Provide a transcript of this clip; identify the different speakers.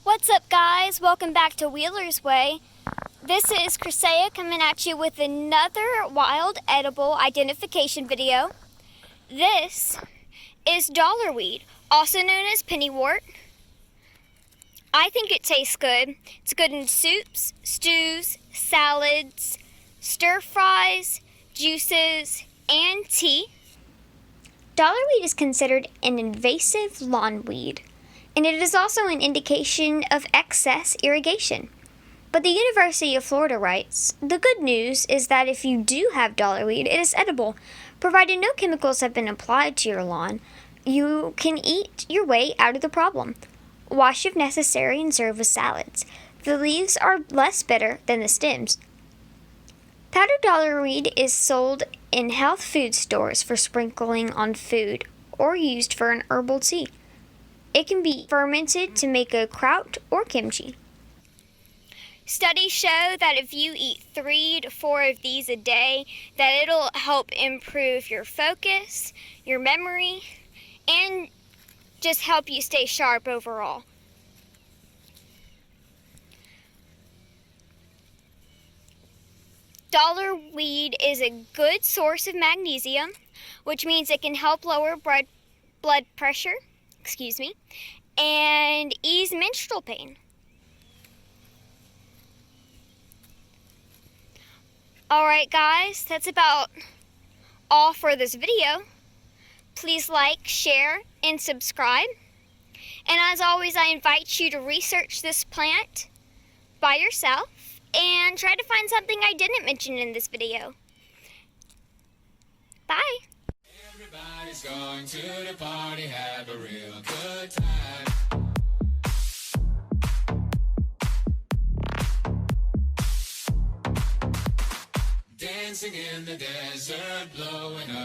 Speaker 1: What's up, guys? Welcome back to Wheeler's Way. This is Crisea coming at you with another wild edible identification video. This is Dollarweed, also known as Pennywort. I think it tastes good. It's good in soups, stews, salads, stir fries, juices, and tea. Dollarweed is considered an invasive lawn weed, and it is also an indication of excess irrigation. But the University of Florida writes, the good news is that if you do have dollarweed, it is edible. Provided no chemicals have been applied to your lawn, you can eat your way out of the problem. Wash if necessary and serve with salads. The leaves are less bitter than the stems. Powdered dollarweed is sold in health food stores for sprinkling on food or used for an herbal tea. It can be fermented to make a kraut or kimchi. Studies show that if you eat 3 to 4 of these a day, that it'll help improve your focus, your memory, and just help you stay sharp overall. Dollarweed is a good source of magnesium, which means it can help lower blood pressure, and ease menstrual pain. Alright guys, that's about all for this video. Please like, share, and subscribe. And as always, I invite you to research this plant by yourself and try to find something I didn't mention in this video. Bye!
Speaker 2: Everybody's going to the party, have a real good time. Dancing in the desert, blowing up.